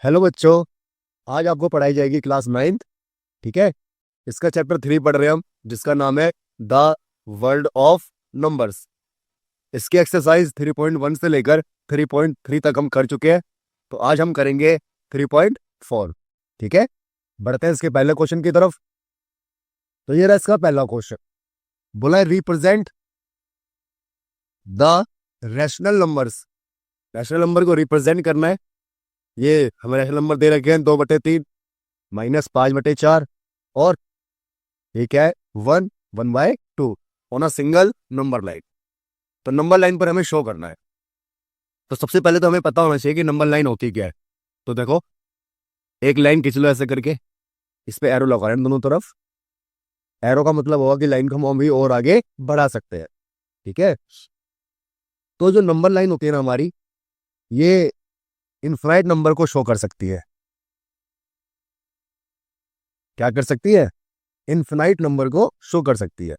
Hello बच्चों, आज आपको पढ़ाई जाएगी क्लास 9th। ठीक है। इसका चैप्टर 3 पढ़ रहे हैं हम, जिसका नाम है द वर्ल्ड ऑफ नंबर्स। इसकी एक्सरसाइज 3.1 से लेकर 3.3 तक हम कर चुके हैं। तो आज हम करेंगे 3.4। ठीक है, बढ़ते हैं इसके पहले क्वेश्चन की तरफ। तो ये रहा इसका पहला क्वेश्चन। बोला है represent the rational numbers. Rational number को रिप्रेजेंट करना है। ये हमें रैशनल नंबर दे रखे हैं 2/3 -5/4 और ये क्या है 1/2 on a single number line. तो नंबर लाइन पर हमें शो करना है। तो सबसे पहले तो हमें पता होना चाहिए कि नंबर लाइन होती क्या है। तो देखो, एक लाइन खींच लो ऐसे करके, इस पे एरो लगा रहे हैं दोनों तरफ। एरो का मतलब होगा कि लाइन को हम भी और आगे बढ़ा सकते हैं। ठीक है। तो जो नंबर लाइन होती है ना हमारी, ये इनफाइनाइट नंबर को शो कर सकती है। क्या कर सकती है? इनफाइनाइट नंबर को शो कर सकती है।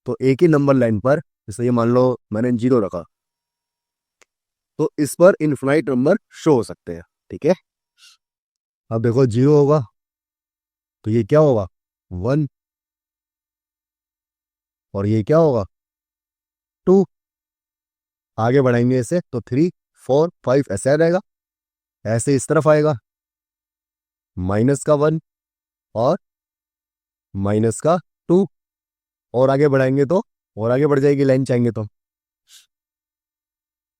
तो एक ही नंबर लाइन पर, जैसे ये मान लो मैंने 0 रखा, तो इस पर इनफाइनाइट नंबर शो हो सकते हैं। ठीक है। अब देखो 0 होगा तो ये क्या होगा 1, और ये क्या होगा 2। आगे बढ़ाएंगे इसे तो 3, 4, 5 ऐसे आ जाएगा। ऐसे इस तरफ आएगा -1 और -2। और आगे बढ़ाएंगे तो और आगे बढ़ जाएगी लाइन, चाहेंगे तो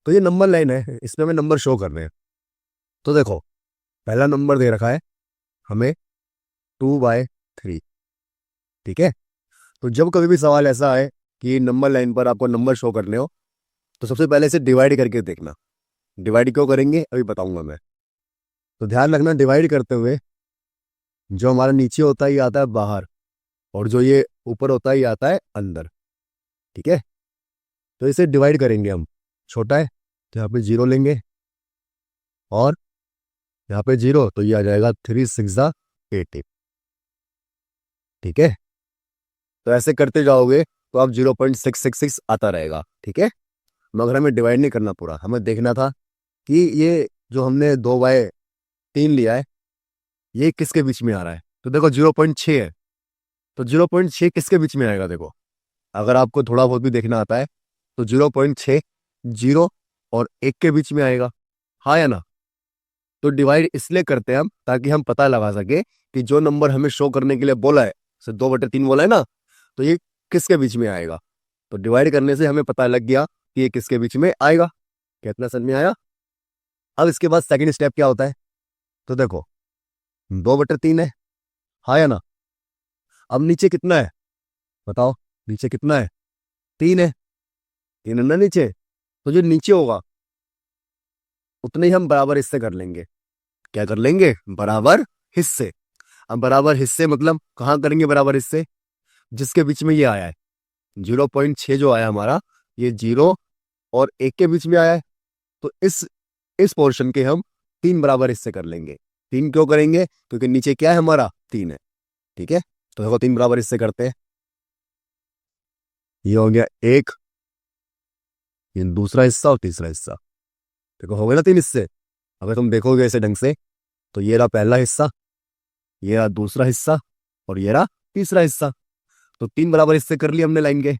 ये नंबर लाइन है, इसमें हमें नंबर शो करने हैं। तो देखो, पहला नंबर दे रखा है हमें 2/3। ठीक है। तो जब कभी भी सवाल ऐसा आए कि नंबर लाइन पर आपको नंबर शो करने हो, तो सबसे पहले इसे डिवाइड करके देखना। डिवाइड क्यों करेंगे अभी बताऊंगा मैं। तो ध्यान रखना, डिवाइड करते हुए जो हमारा नीचे होता है ये आता है बाहर, और जो ये ऊपर होता है ये आता है अंदर। ठीक है। तो इसे डिवाइड करेंगे हम। छोटा है तो यहाँ पे 0 लेंगे, और यहाँ पे 0 तो ये आ जाएगा 3 6 80। ठीक है। तो ऐसे करते जाओगे तो आप 0.666 आता रहेगा। ठीक है। मगर हमें डिवाइड नहीं करना पूरा, हमें देखना था कि ये जो हमने 2/3 लिया है ये किसके बीच में आ रहा है। तो देखो 0.6 है, तो 0.6 किसके बीच में आएगा। देखो, अगर आपको थोड़ा बहुत भी देखना आता है तो 0.6 0 और 1 के बीच में आएगा। हाँ या ना? तो डिवाइड इसलिए करते हैं हम ताकि हम पता लगा सके कि जो नंबर हमें शो करने के लिए बोला है, जैसे 2/3 बोला है ना, तो ये किसके बीच में आएगा। तो डिवाइड करने से हमें पता लग गया कि ये किसके बीच में आएगा। कितना समझ में आया? अब इसके बाद सेकंड स्टेप क्या होता है। तो देखो 2/3 है, हाँ या ना? अब नीचे कितना है बताओ, नीचे कितना है 3 है। 3 है ना नीचे, तो जो नीचे होगा उतने ही हम बराबर हिस्से कर लेंगे। क्या कर लेंगे? बराबर हिस्से। अब बराबर हिस्से मतलब कहाँ करेंगे बराबर हिस्से? जिसके बीच में ये आया है 0.6 जो आया हमारा, ये 0 और 1 के बीच में आया है। तो इस पोर्शन के हम 3 बराबर हिस्से कर लेंगे। 3 क्यों करेंगे? क्योंकि नीचे क्या है हमारा 3 है। ठीक है। तो देखो 3 बराबर हिस्से करते हैं। ये हो गया 1, ये दूसरा हिस्सा और तीसरा हिस्सा। देखो हो गए ना 3 हिस्से। अगर तुम देखोगे ऐसे ढंग से तो ये रहा पहला हिस्सा, ये रहा दूसरा हिस्सा, और ये रहा तीसरा हिस्सा। तो 3 बराबर हिस्से कर लिए हमने लाइन के।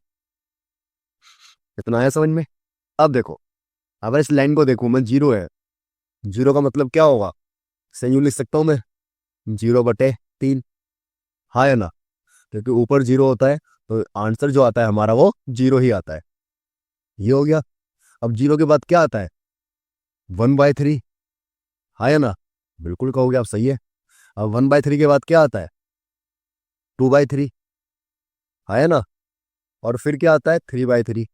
इतना आया समझ में? अब देखो, अगर इस लाइन को देखूं मैं, 0 है, 0 का मतलब क्या होगा? सही लिख सकता हूं मैं 0/3। हाँ या ना? क्योंकि ऊपर 0 होता है तो आंसर जो आता है हमारा वो 0 ही आता है। ये हो गया। अब 0 के बाद क्या आता है 1/3। हाँ या ना? बिल्कुल कहोगे आप, सही है। अब 1/3 के बाद क्या आता है 2/3। हाँ या ना? और फिर क्या आता है 3/3।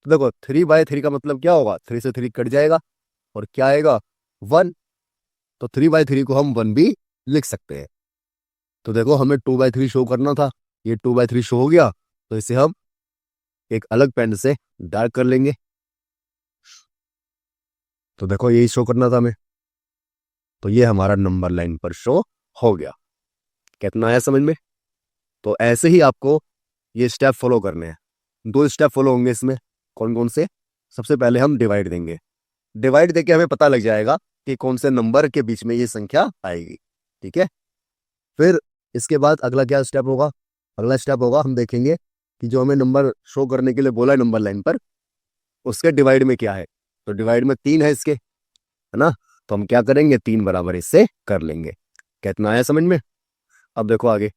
तो देखो 3/3 का मतलब क्या होगा, 3 से 3 कट जाएगा और क्या आएगा 1। तो 3/3 को हम 1 भी लिख सकते हैं। तो देखो हमें 2/3 शो करना था, ये 2/3 शो हो गया। तो इसे हम एक अलग पेन से डार्क कर लेंगे। तो देखो यही शो करना था हमें, तो ये हमारा नंबर लाइन पर शो हो गया। कितना आया समझ में? तो ऐसे ही आपको ये स्टेप फॉलो करने हैं। 2 स्टेप फॉलो होंगे इसमें। कौन कौन से? सबसे पहले हम डिवाइड देंगे। डिवाइड देके हमें पता लग जाएगा कि कौन से नंबर के बीच में ये संख्या आएगी। ठीक है, फिर इसके बाद अगला क्या स्टेप होगा? अगला स्टेप होगा, हम देखेंगे कि जो हमें नंबर शो करने के लिए बोला है नंबर लाइन पर, उसके डिवाइड में क्या है। तो डिवाइड में 3 है इसके, है ना, तो हम क्या करेंगे, 3 बराबर इससे कर लेंगे। कितना आया समझ में? अब देखो आगे,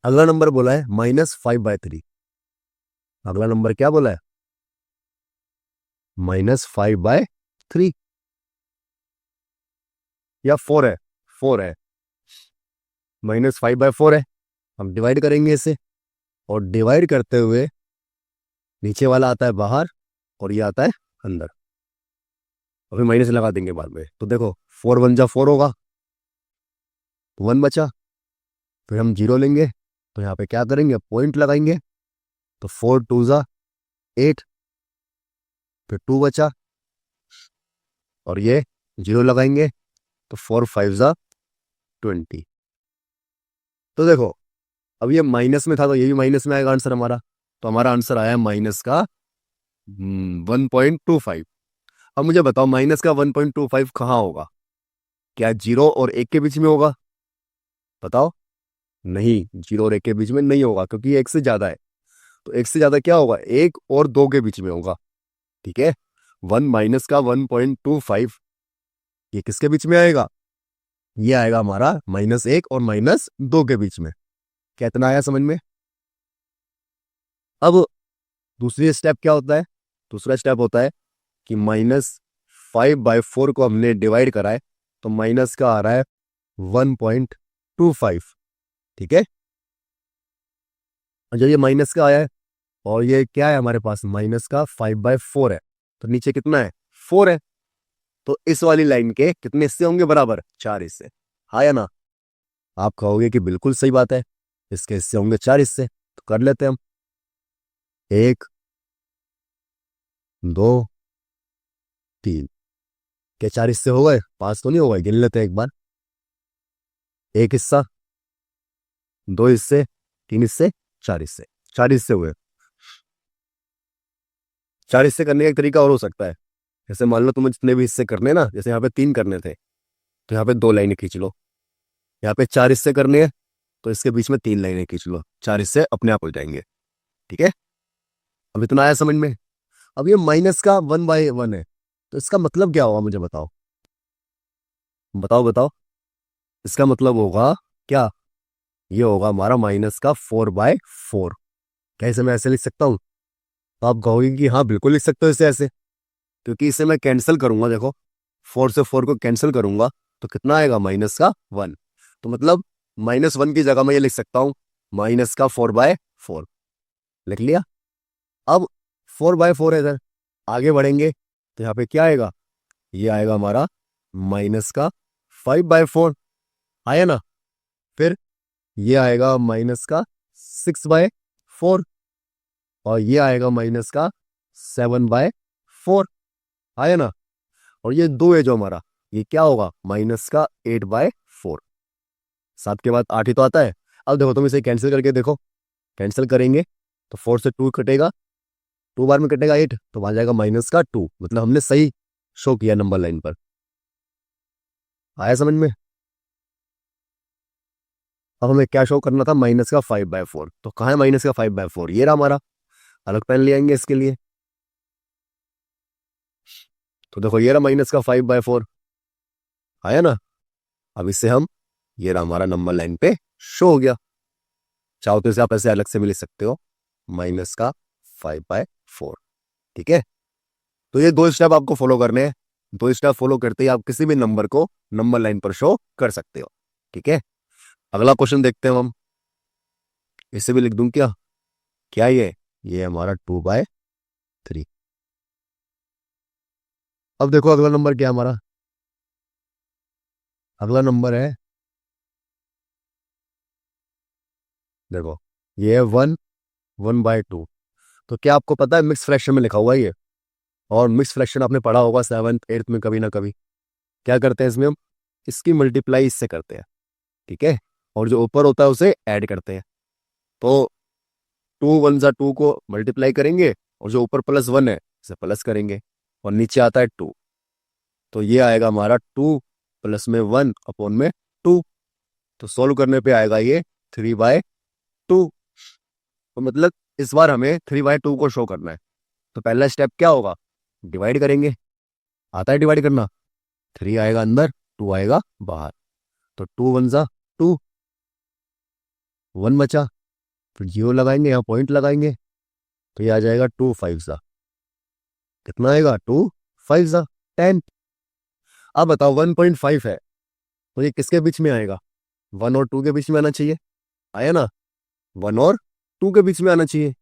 अगला नंबर बोला है -5/3। अगला नंबर क्या बोला है? -5/3 या 4 है? 4 है, -5/4 है। हम डिवाइड करेंगे इसे, और डिवाइड करते हुए नीचे वाला आता है बाहर और ये आता है अंदर, अभी माइनस लगा देंगे बाद में। तो देखो 4 1 जा 4 होगा, 1 बचा, फिर हम 0 लेंगे, तो यहाँ पे क्या करेंगे, पॉइंट लगाएंगे, तो 4 2 जा 8, फिर 2 बचा, और ये 0 लगाएंगे, तो 4 5 जा 20। तो देखो अब ये माइनस में था तो ये भी माइनस में आएगा आंसर हमारा, तो हमारा आंसर आया माइनस का 1.25। अब मुझे बताओ माइनस का 1.25 कहाँ होगा? क्या 0 और 1 के बीच में होगा? बताओ। नहीं, 0 और 1 के बीच में नहीं होगा, क्योंकि ये 1 से ज्यादा है। तो 1 से ज्यादा क्या होगा, 1 और 2 के बीच में होगा। ठीक है, 1 माइनस का 1.25 ये किसके बीच में आएगा? ये आएगा हमारा -1 और -2 के बीच में। कितना आया समझ में? अब दूसरी स्टेप क्या होता है? दूसरा स्टेप होता है कि -5/4 को हमने डिवाइड करा है, तो माइनस का आ रहा है 1.25। ठीक है, और जब ये माइनस का आया है और ये क्या है हमारे पास, माइनस का 5/4 है, तो नीचे कितना है, 4 है। तो इस वाली लाइन के कितने हिस्से होंगे बराबर? 4 हिस्से। हाँ या ना? आप कहोगे कि बिल्कुल सही बात है, इसके हिस्से होंगे 4 हिस्से, तो कर लेते हैं हम। 1 2 3, क्या 4 हिस्से हो गए? 5 तो नहीं हो गए, गिन लेते हैं एक बार। 1 हिस्सा, 2 हिस्से, 3 हिस्से, 4 हिस्से। 4 हिस्से हुए। 4 हिस्से करने का एक तरीका और हो सकता है, जैसे मान लो तुम्हें जितने भी हिस्से करने ना, जैसे यहाँ पे 3 करने थे, तो यहाँ पे 2 लाइनें खींच लो। यहाँ पे 4 हिस्से करने हैं, तो इसके बीच में 3 लाइनें खींच लो, 4 हिस्से अपने आप हो जाएंगे। ठीक है, अब इतना आया समझ में? अब ये माइनस का 1/1 है, तो इसका मतलब क्या होगा, मुझे बताओ। बताओ बताओ, इसका मतलब होगा क्या? ये होगा हमारा माइनस का 4/4। कैसे मैं ऐसे लिख सकता हूँ? तो आप कहोगे कि हाँ बिल्कुल लिख सकते हो इसे ऐसे, क्योंकि इसे मैं कैंसिल करूंगा। देखो 4 से 4 को कैंसिल करूंगा, तो कितना आएगा, -1। तो मतलब -1 की जगह मैं ये लिख सकता हूँ -4/4। लिख लिया। अब 4/4 है इधर, आगे बढ़ेंगे तो यहाँ पे क्या आएगा, ये आएगा हमारा -5/4। आया ना? फिर ये आएगा -6/4, और ये आएगा -7/4। आया ना? और ये 2 है जो हमारा, ये क्या होगा, -8/4। 7 के बाद 8 ही तो आता है। अब देखो तुम इसे कैंसिल करके देखो, कैंसिल करेंगे तो 4 से 2 कटेगा, 2 बार में कटेगा 8, तो वहां जाएगा -2। मतलब हमने सही शो किया नंबर लाइन पर। आया समझ में? अब हमें क्या शो करना था, -5/4। तो कहाँ है -5/4? ये रहा हमारा। अलग पेन ले आएंगे इसके लिए। तो देखो ये रहा -5/4। आया ना? अब इससे हम, ये रहा हमारा नंबर लाइन पे शो हो गया। चाहो तो इसे आप ऐसे अलग से भी लिख सकते हो, -5/4। ठीक है, तो ये 2 स्टेप आपको फॉलो करने हैं। 2 स्टेप फॉलो करते ही आप किसी भी नंबर को नंबर लाइन पर शो कर सकते हो। ठीक है, अगला क्वेश्चन देखते हैं हम। इसे भी लिख दूं क्या? क्या ये हमारा 2/3। अब देखो अगला नंबर क्या है हमारा। अगला नंबर है, देखो ये है 1/2। तो क्या आपको पता है मिक्स फ्रैक्शन में लिखा हुआ है ये? और मिक्स फ्रैक्शन आपने पढ़ा होगा 7th 8th में कभी ना कभी। क्या करते हैं इसमें हम, इसकी मल्टीप्लाई इससे करते हैं। ठीक है, और जो ऊपर होता है उसे ऐड करते हैं। तो 2 1 जा 2 को मल्टीप्लाई करेंगे, और जो ऊपर +1 है उसे प्लस करेंगे, और नीचे आता है 2। तो ये आएगा हमारा 2 + 1/2। तो सॉल्व करने पे आएगा ये 3/2। तो मतलब इस बार हमें 3/2 को शो करना है। तो पहला स्टेप क्या होगा, डिवाइड करेंगे। आता है डिवाइड करना। 3 आएगा अंदर, 2 आएगा बाहर। तो 2 × 1 = 2, 1 बचा। फिर 0 लगाएंगे, यहाँ पॉइंट लगाएंगे, तो ये आ जाएगा 2 × 5 = कितना आएगा, 2 × 5 = 10। अब बताओ 1.5 है, तो ये किसके बीच में आएगा, 1 और 2 के बीच में आना चाहिए। आया ना, 1 और 2 के बीच में आना चाहिए।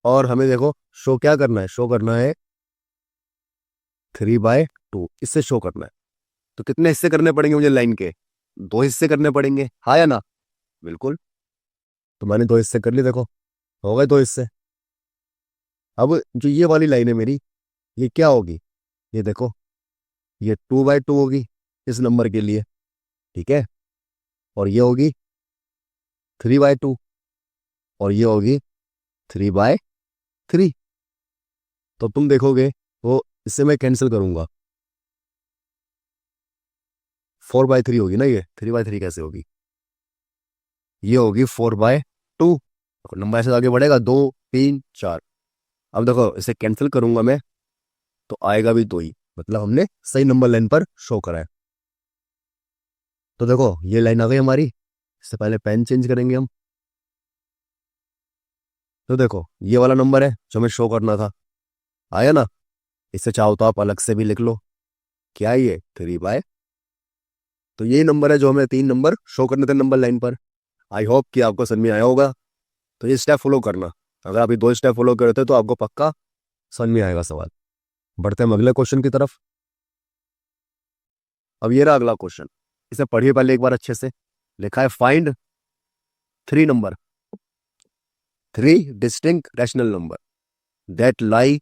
और हमें देखो शो क्या करना है, शो करना है 3/2, इससे शो करना है। तो कितने हिस्से करने पड़ेंगे मुझे लाइन के, 2 हिस्से करने पड़ेंगे। हाँ या ना, बिल्कुल। तो मैंने 2 हिस्से कर लिए, देखो हो गए 2 हिस्से। अब जो ये वाली लाइन है मेरी, ये क्या होगी, ये देखो, ये 2/2 होगी इस नंबर के लिए, ठीक है। और ये होगी 3/2, और ये होगी 3/3। तो तुम देखोगे तो इससे मैं कैंसिल करूंगा, 4/3 होगी ना, ये 3/3 कैसे होगी, ये होगी 4/2। नंबर ऐसे आगे बढ़ेगा, 2 3 4। अब देखो इसे कैंसिल करूंगा मैं, तो आएगा भी 2 ही, मतलब हमने सही नंबर लाइन पर शो करा है। तो देखो ये लाइन आ गई हमारी। इससे पहले पेन चेंज करेंगे हम। तो देखो ये वाला नंबर है जो हमें शो करना था, आया ना। इससे चाहो तो आप अलग से भी लिख लो, क्या है ये, 3/। तो यही नंबर है जो हमें 3 नंबर शो करने थे नंबर लाइन पर। आई होप कि आपको समझ में आया होगा। तो ये स्टेप फॉलो करना, अगर आप ये 2 स्टेप फॉलो करते तो आपको पक्का समझ में आएगा सवाल। बढ़ते हैं अगले क्वेश्चन की तरफ। अब ये रहा अगला क्वेश्चन, इसे पढ़िए पहले एक बार अच्छे से। लिखा है find 3 distinct rational number that lie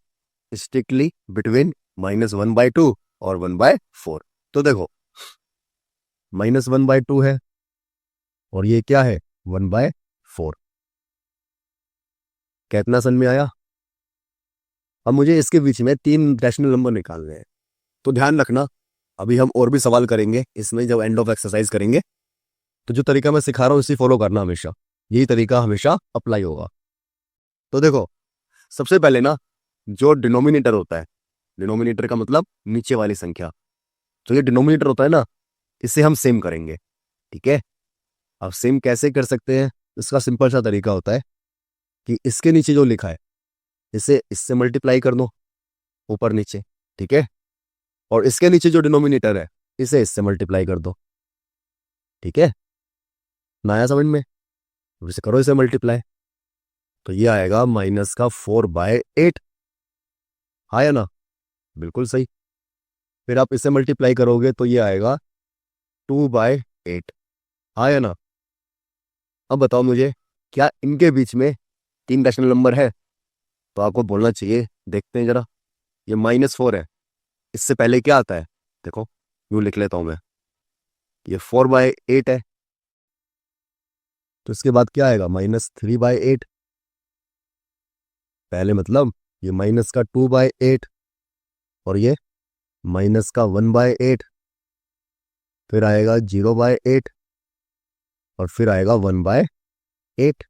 strictly between -1/2 और 1/4। तो देखो -1/2 है, और ये क्या है, 1/4। कितना समझ में आया। अब मुझे इसके बीच में 3 रैशनल नंबर निकालने हैं। तो ध्यान रखना, अभी हम और भी सवाल करेंगे इसमें जब एंड ऑफ एक्सरसाइज करेंगे। तो जो तरीका मैं सिखा रहा हूँ इसी फॉलो करना हमेशा, यही तरीका हमेशा अप्लाई होगा। तो देखो सबसे पहले ना, जो डिनोमिनेटर होता है, डिनोमिनेटर का मतलब नीचे वाली संख्या, तो ये डिनोमिनेटर होता है ना, इसे हम सेम करेंगे, ठीक है। अब सेम कैसे कर सकते हैं, इसका सिंपल सा तरीका होता है कि इसके नीचे जो लिखा है इसे इससे मल्टीप्लाई कर दो, ऊपर नीचे, ठीक है। और इसके नीचे जो डिनोमिनेटर है इसे इससे मल्टीप्लाई कर दो, ठीक है। नया समझ में, इसे करो इसे मल्टीप्लाई, तो ये आएगा -4/8। आया ना, बिल्कुल सही। फिर आप इसे मल्टीप्लाई करोगे तो ये आएगा 2/8। आया ना। अब बताओ मुझे, क्या इनके बीच में 3 रैशनल नंबर है, तो आपको बोलना चाहिए। देखते हैं जरा, ये -4 है, इससे पहले क्या आता है, देखो यूं लिख लेता हूं मैं, ये 4/8 है। तो इसके बाद क्या आएगा, -3/8। पहले मतलब ये माइनस का 2/8, और ये माइनस का 1/8, फिर आएगा 0/8, और फिर आएगा 1/8,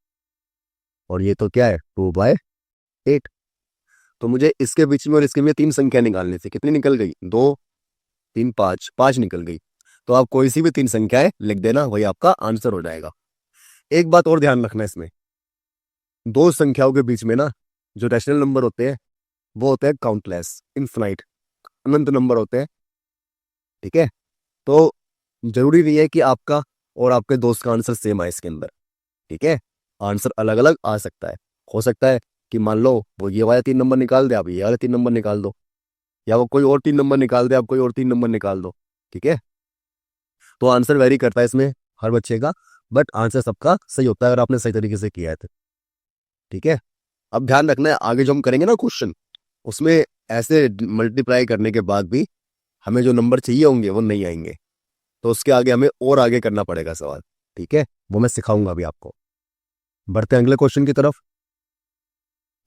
और ये तो क्या है, 2/8। तो मुझे इसके बीच में और इसके में 3 संख्या निकालनी थी। कितनी निकल गई, 2 3 5, 5 निकल गई। तो आप कोई सी भी 3 संख्याएं लिख देना, वही आपका आंसर हो जाएगा। एक बात और ध्यान रखना, इसमें 2 संख्याओं के बीच में ना जो रैशनल नंबर होते हैं वो होते हैं काउंटलेस, इनफिनाइट, अनंत नंबर होते हैं, ठीक है। तो जरूरी नहीं है कि आपका और आपके दोस्त का आंसर सेम आए इसके अंदर, ठीक है। आंसर अलग अलग आ सकता है। हो सकता है कि मान लो वो ये वाला 3 नंबर निकाल दे, आप ये वाला 3 नंबर निकाल दो, या वो कोई और 3 नंबर निकाल दे, आप कोई और 3 नंबर निकाल दो, ठीक है। तो आंसर वेरी करता है इसमें हर बच्चे का, बट आंसर सबका सही होता है अगर आपने सही तरीके से किया है तो, ठीक है। अब ध्यान रखना है, आगे जो हम करेंगे ना क्वेश्चन, उसमें ऐसे मल्टीप्लाई करने के बाद भी हमें जो नंबर चाहिए होंगे वो नहीं आएंगे। तो उसके आगे हमें और आगे करना पड़ेगा सवाल, ठीक है। वो मैं सिखाऊंगा अभी आपको। बढ़ते हैं अगले क्वेश्चन की तरफ।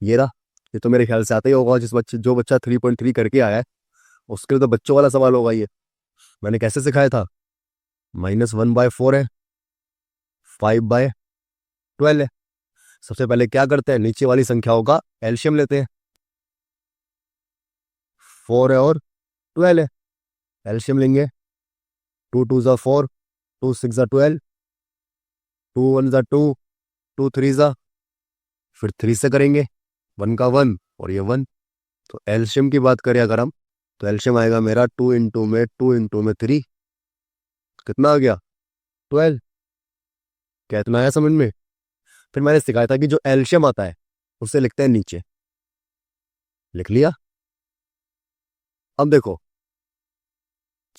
ये रहा, ये तो मेरे ख्याल से आता ही होगा, जो बच्चा 3.3 करके आया है उसके लिए तो बच्चों वाला सवाल होगा ये। मैंने कैसे सिखाया था, -1/4 है, 5/12 है। सबसे पहले क्या करते हैं, नीचे वाली संख्याओं का एलसीएम लेते हैं। 4 है और 12 है, एलसीएम लेंगे। 2 2 ज़ा 4, 2 6 ज़ा 12, 2 1 ज़ा 2, 2 3 ज़ा, फिर 3 से करेंगे, 1 का 1 और ये 1। तो एलसीएम की बात करें अगर हम, तो एलसीएम आएगा मेरा 2 इंटू में 3, कितना आ गया 12। क्या इतना आया समझ में? फिर मैंने सिखाया था कि जो एलसीएम आता है उसे लिखते हैं नीचे, लिख लिया। अब देखो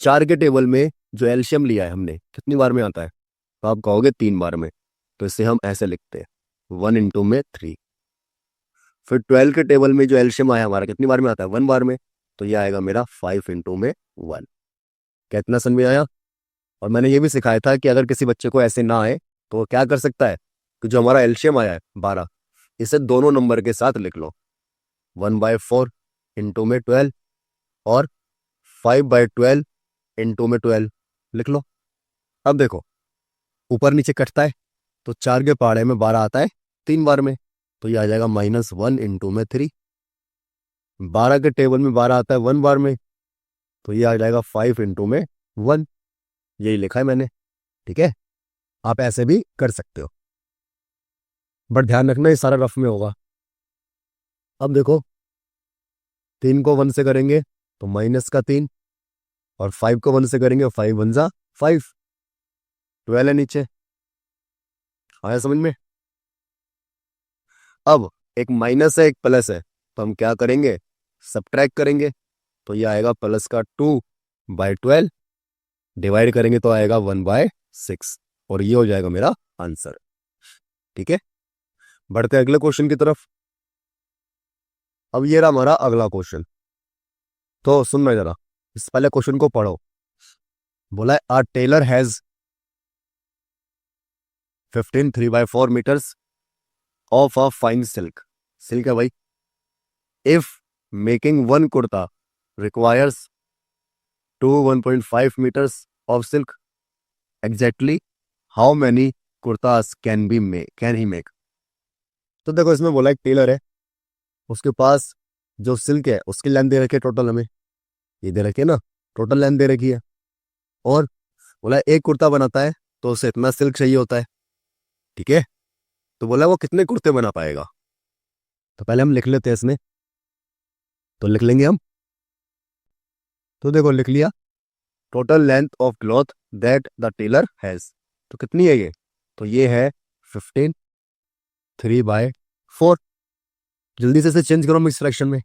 4 के टेबल में जो एलसीएम लिया है हमने कितनी बार में आता है, तो आप कहोगे 3 बार में, तो इसे हम ऐसे लिखते हैं 1 इंटू में 3। फिर 12 के टेबल में जो एलसीएम आया हमारा कितनी बार में आता है, 1 बार में, तो ये आएगा मेरा 5 इंटू में 1। कितना समझ में आया? और मैंने ये भी सिखाया था कि अगर किसी बच्चे को ऐसे ना आए तो वो क्या कर सकता है कि जो हमारा एलसीएम आया है 12, इसे दोनों नंबर के साथ लिख लो, 1/4 इंटू में 12 और 5/12 इंटू में 12 लिख लो। अब देखो ऊपर नीचे कटता है, तो 4 के पहाड़े में 12 आता है 3 बार में, तो ये आ जाएगा -1 इंटू में 3। 12 के टेबल में 12 आता है 1 बार में, तो ये आ जाएगा 5 इंटू में 1। यही लिखा है मैंने, ठीक है। आप ऐसे भी कर सकते हो, बट ध्यान रखना ये सारा रफ में होगा। अब देखो 3 को 1 से करेंगे तो -3, और 5 को 1 से करेंगे 5 1 ज़ा 5, 12 है नीचे। आया समझ में? अब एक माइनस है एक प्लस है, तो हम क्या करेंगे, सब्ट्रैक्ट करेंगे। तो ये आएगा प्लस का 2/12, डिवाइड करेंगे तो आएगा 1/6, और ये हो जाएगा मेरा आंसर। ठीक है, बढ़ते हैं अगले क्वेश्चन की तरफ। अब ये रहा हमारा अगला क्वेश्चन, तो सुनना जरा, इस पहले क्वेश्चन को पढ़ो। बोला है a tailor has 15 3/4 meters of a fine silk, silk है भाई, if making one kurta requires 1.5 meters of silk, exactly how many kurtas can he make. तो देखो इसमें बोला एक टेलर है, उसके पास जो सिल्क है उसकी लेंथ दे रखी है टोटल, हमें ये दे रखी है ना, टोटल लेंथ दे रखी है। और बोला एक कुर्ता बनाता है तो उसे इतना सिल्क चाहिए होता है, ठीक है। तो बोला वो कितने कुर्ते बना पाएगा, तो पहले हम लिख लेते हैं इसमें, तो लिख लेंगे हम। तो देखो लिख लिया, total length of cloth that the tailor has, तो कितनी है ये, तो ये है 15 3/4। जल्दी से इसे चेंज करो मिक्स फ्रैक्शन में।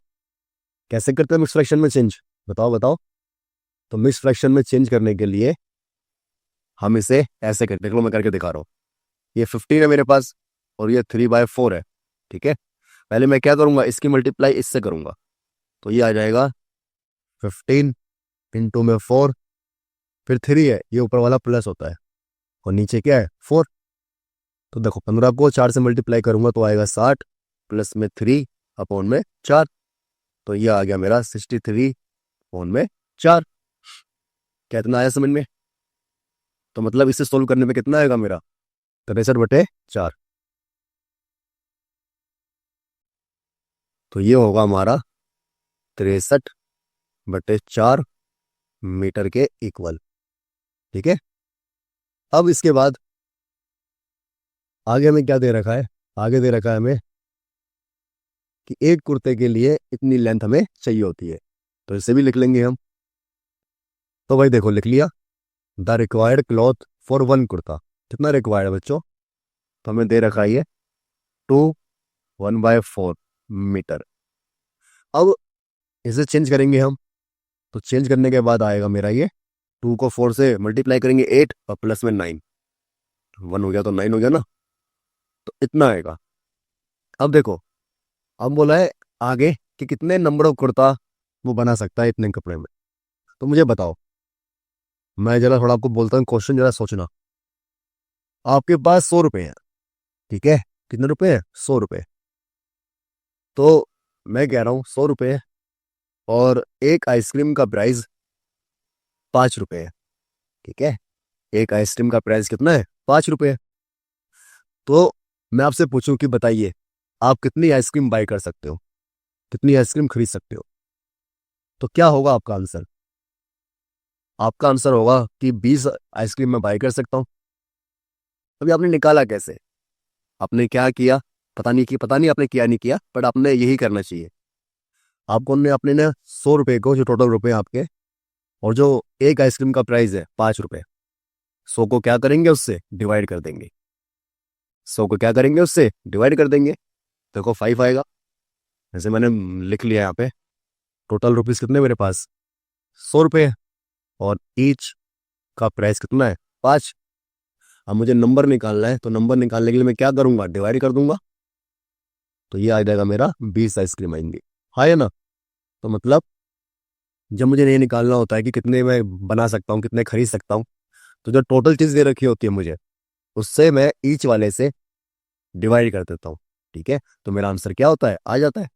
कैसे करते हैं मिक्स फ्रैक्शन में चेंज, बताओ बताओ। तो मिक्स फ्रैक्शन में चेंज करने के लिए हम इसे ऐसे करते, देख लो मैं करके दिखा रहा हूँ। ये 15 है मेरे पास और ये 3/4 है, ठीक है। पहले मैं क्या करूंगा, इसकी मल्टीप्लाई इससे करूंगा, तो ये आ जाएगा 15 इंटू में 4, फिर 3 है, ये ऊपर वाला प्लस होता है और नीचे क्या है 4। तो देखो 15 को 4 से मल्टीप्लाई करूंगा तो आएगा 60, प्लस में 3 अपॉन में 4, तो ये आ गया मेरा 63 अपॉन में 4। क्या इतना आया समझ में? तो मतलब इसे सोल्व करने में कितना आएगा मेरा, 63/4। तो ये होगा हमारा 63/4 मीटर के इक्वल, ठीक है। अब इसके बाद आगे हमें क्या दे रखा है, आगे दे रखा है हमें कि एक कुर्ते के लिए इतनी लेंथ हमें चाहिए होती है, तो इसे भी लिख लेंगे हम। तो भाई देखो लिख लिया, the required cloth for one kurta, कितना रिक्वायर्ड है बच्चों, तो हमें दे रखा है ये 1/4 मीटर। अब इसे चेंज करेंगे हम, तो चेंज करने के बाद आएगा मेरा ये 2 को 4 से मल्टीप्लाई करेंगे 8 और प्लस में 9, 1 हो गया तो 9 हो गया ना, तो इतना आएगा। अब देखो अब बोला है आगे कि कितने नंबर ऑफ कुर्ता वो बना सकता है इतने कपड़े में। तो मुझे बताओ, मैं जरा थोड़ा आपको बोलता हूँ क्वेश्चन, जरा सोचना। आपके पास 100 रुपए है, ठीक है, कितने रुपए है, 100 रुपए। तो मैं कह रहा हूँ 100 रुपए और एक आइसक्रीम का प्राइस 5 रुपये है। ठीक है, एक आइसक्रीम का प्राइस कितना है? 5 रुपये है। तो मैं आपसे पूछूं कि बताइए आप कितनी आइसक्रीम बाई कर सकते हो, कितनी आइसक्रीम खरीद सकते हो? तो क्या होगा आपका आंसर? आपका आंसर होगा कि 20 आइसक्रीम मैं बाई कर सकता हूँ। अभी आपने निकाला कैसे? आपने क्या किया? पता नहीं आपने किया नहीं किया, बट आपने यही करना चाहिए। आपको ने अपने ना 100 रुपये को, जो टोटल रुपए हैं आपके, और जो एक आइसक्रीम का प्राइस है 5 रुपये, 100 को क्या करेंगे? उससे डिवाइड कर देंगे। 100 को क्या करेंगे? उससे डिवाइड कर देंगे। देखो 5 आएगा। जैसे मैंने लिख लिया यहाँ पे, टोटल रुपीस कितने मेरे पास? 100 रुपये है, और ईच का प्राइस कितना है? 5। अब मुझे नंबर निकालना है, तो नंबर निकालने के लिए मैं क्या करूंगा? डिवाइड कर दूंगा। तो ये आ जाएगा मेरा 20 आइसक्रीम आएंगे। हाँ या ना? तो मतलब जब मुझे ये निकालना होता है कि कितने मैं बना सकता हूँ, कितने खरीद सकता हूँ, तो जो टोटल चीज़ दे रखी होती है मुझे, उससे मैं ईच वाले से डिवाइड कर देता हूँ। ठीक है, तो मेरा आंसर क्या होता है? आ जाता है।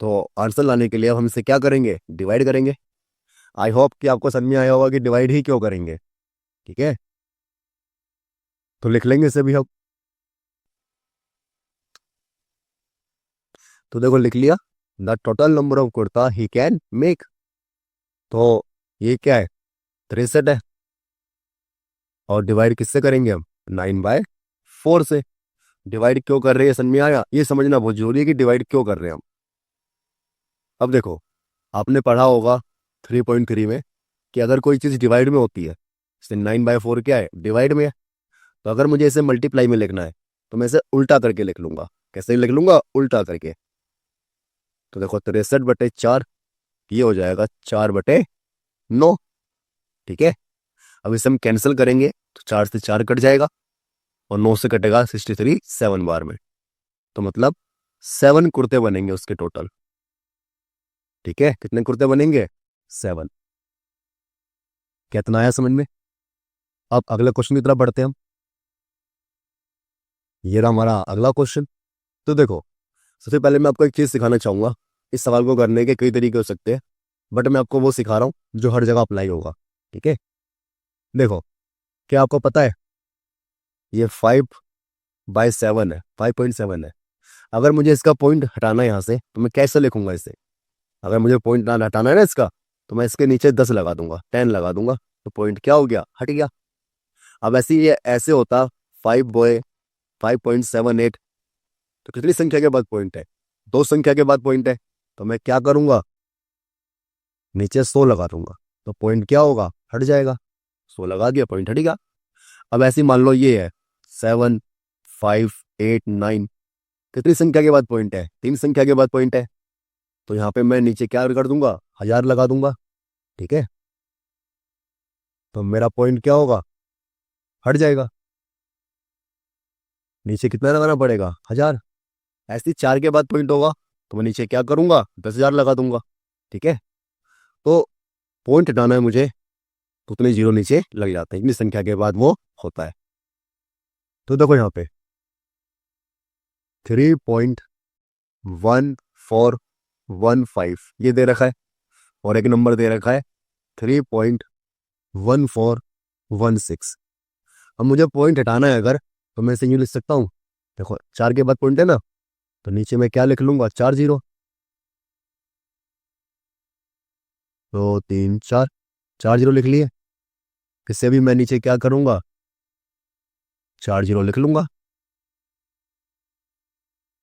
तो आंसर लाने के लिए अब हम इसे क्या करेंगे? डिवाइड करेंगे। आई होप कि आपको समझ में आया होगा कि डिवाइड ही क्यों करेंगे। ठीक है, तो लिख लेंगे इसे भी हम। तो देखो लिख लिया, the total number of kurta he can make. तो ये क्या है? 63 है। और डिवाइड किससे करेंगे हम? 9/4 से। डिवाइड क्यों कर रहे हैं, समझ में आया? ये समझना बहुत जरूरी है कि डिवाइड क्यों कर रहे हैं हम। अब देखो, आपने पढ़ा होगा 3.3 में कि अगर कोई चीज़ डिवाइड में होती है, जैसे 9/4 क्या है? डिवाइड में है। तो अगर मुझे इसे मल्टीप्लाई में लिखना है, तो मैं इसे उल्टा करके लिख लूंगा। कैसे लिख लूंगा? उल्टा करके। तो देखो 63/4, ये हो जाएगा 4/9। ठीक है, अब इसे हम कैंसिल करेंगे, तो 4 से 4 कट जाएगा, और 9 से कटेगा 63 7 बार में। तो मतलब 7 कुर्ते बनेंगे उसके टोटल। ठीक है, कितने कुर्ते बनेंगे? 7। कितना आया समझ में? अब अगले क्वेश्चन की तरफ बढ़ते हैं हम। ये रहा हमारा अगला क्वेश्चन। तो देखो, सबसे पहले मैं आपको एक चीज सिखाना चाहूंगा। इस सवाल को करने के कई तरीके हो सकते हैं, बट मैं आपको वो सिखा रहा हूँ जो हर जगह अप्लाई होगा। ठीक है, देखो, क्या आपको पता है ये 5/7 है, 5.7 है। अगर मुझे इसका पॉइंट हटाना है यहाँ से, तो मैं कैसे लिखूंगा इसे? अगर मुझे पॉइंट ना हटाना है ना इसका, तो मैं इसके नीचे 10 लगा दूंगा, 10 लगा दूंगा। तो पॉइंट क्या हो गया? हट गया। अब ऐसे ये ऐसे होता 5/5.78, तो कितनी संख्या के बाद पॉइंट है? 2 संख्या के बाद पॉइंट है। तो मैं क्या करूंगा? नीचे 100 लगा दूंगा, तो पॉइंट क्या होगा? हट जाएगा। 100 लगा दिया, पॉइंट हट गया। अब ऐसे ही मान लो ये है 7, 5, 8, 9, कितनी संख्या के बाद पॉइंट है? 3 संख्या के बाद पॉइंट है। तो यहाँ पे मैं नीचे क्या कर दूंगा? 1000 लगा दूंगा। ठीक है, तो मेरा पॉइंट क्या होगा? हट जाएगा। नीचे कितना लगाना पड़ेगा? 1000। ऐसे ही 4 के बाद पॉइंट होगा, तो मैं नीचे क्या करूंगा? 10,000 लगा दूंगा। ठीक है, तो पॉइंट हटाना है मुझे, तो उतने जीरो नीचे लग जाते हैं, इतनी संख्या के बाद वो होता है। तो देखो यहाँ पे 3.1415 ये दे रखा है, और एक नंबर दे रखा है 3.1416। अब मुझे पॉइंट हटाना है अगर, तो मैं इसे यूँ लिख सकता हूँ। देखो 4 के बाद पॉइंट है ना, तो नीचे मैं क्या लिख लूंगा? 4 जीरो। 2, 3, 4, 4 जीरो लिख लिए। इससे भी मैं नीचे क्या करूंगा? 4 जीरो लिख लूंगा।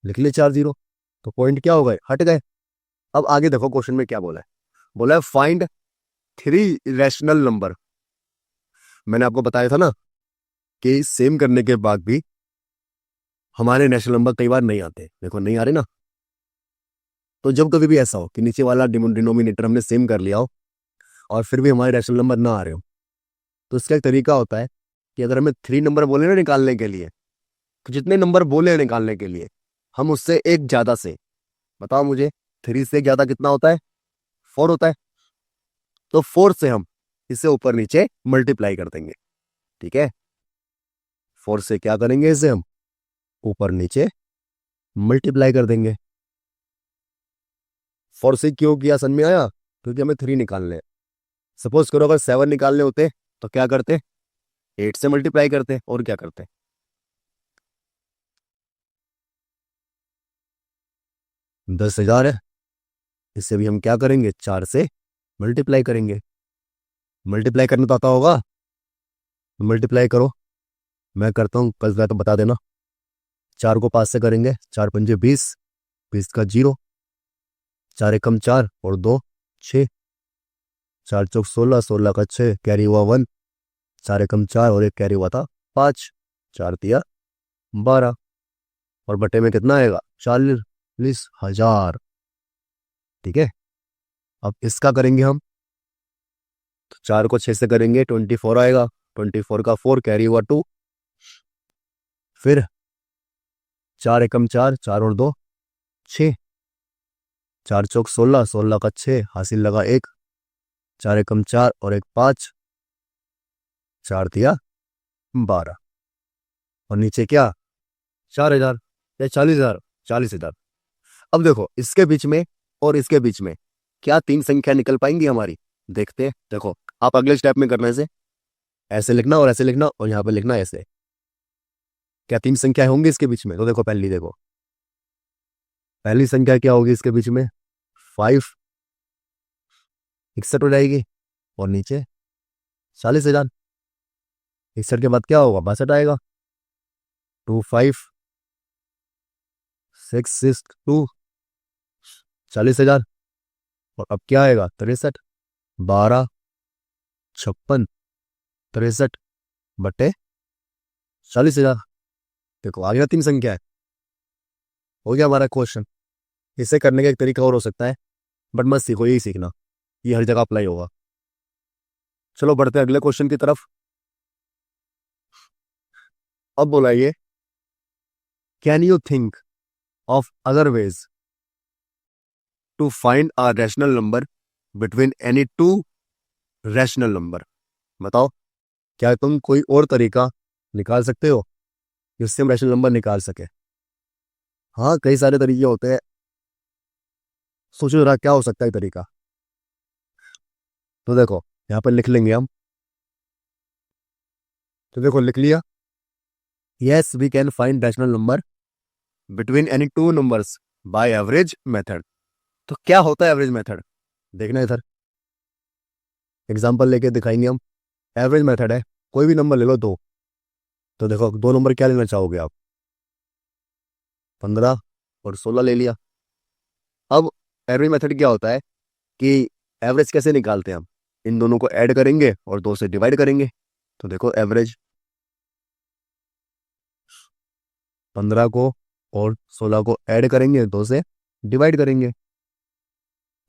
लिख लिए 4 जीरो, तो पॉइंट क्या हो गए? हट गए। अब आगे देखो क्वेश्चन में क्या बोला है। बोला है फाइंड 3 रैशनल नंबर। मैंने आपको बताया था ना कि सेम करने के बाद भी हमारे रैशनल नंबर कई बार नहीं आते। देखो नहीं आ रहे ना। तो जब कभी भी ऐसा हो कि नीचे वाला डिनोमिनेटर हमने सेम कर लिया हो, और फिर भी हमारे रैशनल नंबर ना आ रहे हो, तो इसका एक तरीका होता है कि अगर हमें 3 नंबर बोले ना निकालने के लिए, तो जितने नंबर बोले हैं निकालने के लिए, हम उससे एक ज्यादा से, बताओ मुझे, 3 से ज्यादा कितना होता है? 4 होता है। तो 4 से हम इसे ऊपर नीचे मल्टीप्लाई कर देंगे। ठीक है, 4 से क्या करेंगे? इसे हम ऊपर नीचे मल्टीप्लाई कर देंगे। फॉर से क्यों किया समझ में आया? क्योंकि हमें 3 निकालने हैं। सपोज करो अगर 7 निकालने होते तो क्या करते? 8 से मल्टीप्लाई करते और क्या करते? 10,000 है, इससे भी हम क्या करेंगे? 4 से मल्टीप्लाई करेंगे। मल्टीप्लाई करना तो आता होगा, मल्टीप्लाई करो। मैं करता हूँ, कल तो बता देना। 4 को 5 से करेंगे, 4 पंजे 20, 20 का 0, 4 एकम 4 और 2 6, 4 चौक 16, 16 का 6, कैरी हुआ 1, 4 एकम 4 और एक कैरी हुआ था 5, 4 दिया 12, और बटे में कितना आएगा? 40,000। ठीक है, अब इसका करेंगे हम, तो 4 को 6 से करेंगे 24 आएगा, 24 का 4, कैरी हुआ 2, फिर 4 एकम 4, 4 और 2 6, 4 चौक 16, 16 का 6, हासिल लगा 1, 4 एकम 4 और एक 5, 4 दिया 12, और नीचे क्या? 4,000 या 40,000? 40,000। अब देखो इसके बीच में और इसके बीच में क्या 3 संख्या निकल पाएंगी हमारी? देखते हैं। देखो आप अगले स्टेप में करने से ऐसे लिखना और ऐसे लिखना और यहाँ पे लिखना ऐसे। क्या 3 संख्या होंगी इसके बीच में? तो देखो पहली, देखो पहली संख्या क्या होगी इसके बीच में? 5, 61 हो जाएगी, और नीचे 40,000। 61 के बाद क्या होगा? 62 आएगा, 2 5 6 6 2, 40,000। और अब क्या आएगा? 63, 12 56 63 बटे 40,000। देखो आ गया 3 संख्या है। हो गया हमारा क्वेश्चन। इसे करने का एक तरीका और हो सकता है, बट मत सीखो, यही सीखना, ये हर जगह अप्लाई होगा। चलो बढ़ते हैं अगले क्वेश्चन की तरफ। अब बोलाइए, can you think of other ways to find a rational number between any two rational number? बताओ, क्या तुम कोई और तरीका निकाल सकते हो जिससे हम रैशनल नंबर निकाल सके? हाँ, कई सारे तरीके होते हैं, सोचो जरा क्या हो सकता है तरीका। तो देखो यहाँ पर लिख लेंगे हम। तो देखो लिख लिया, yes we can find rational number between any two numbers by average method. तो क्या होता है एवरेज मेथड? देखना इधर, एग्जांपल लेके दिखाएंगे हम। एवरेज मेथड है, कोई भी नंबर ले लो दो। तो देखो 2 नंबर क्या लेना चाहोगे आप? 15 और 16 ले लिया। अब एवरेज मेथड क्या होता है कि एवरेज कैसे निकालते हैं हम? इन दोनों को ऐड करेंगे और 2 से डिवाइड करेंगे। तो देखो एवरेज 15 को और 16 को ऐड करेंगे, 2 से डिवाइड करेंगे,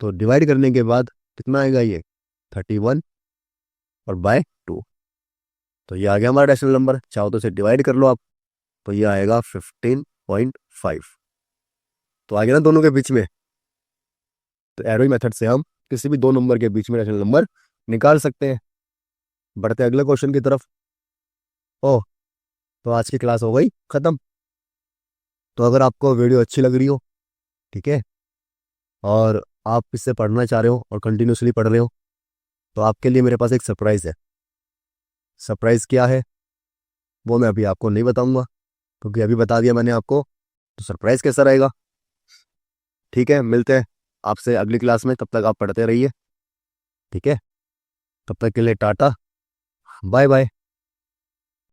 तो डिवाइड करने के बाद कितना आएगा? ये 31 और बाय 2। तो ये आ गया हमारा रैशनल नंबर। चाहो तो इसे डिवाइड कर लो आप, तो ये आएगा 15.5। तो आ गया ना दोनों के बीच में। तो एरोई मेथड से हम किसी भी 2 नंबर के बीच में रैशनल नंबर निकाल सकते हैं। बढ़ते अगले क्वेश्चन की तरफ। ओह, तो आज की क्लास हो गई खत्म। तो अगर आपको वीडियो अच्छी लग रही हो, ठीक है, और आप इससे पढ़ना चाह रहे हो और कंटिन्यूसली पढ़ रहे हो, तो आपके लिए मेरे पास एक सरप्राइज़ है। सरप्राइज़ क्या है वो मैं अभी आपको नहीं बताऊंगा, क्योंकि अभी बता दिया मैंने आपको, तो सरप्राइज़ कैसा रहेगा? ठीक है, मिलते हैं आपसे अगली क्लास में, तब तक आप पढ़ते रहिए। ठीक है, तब तक के लिए टाटा, बाय बाय।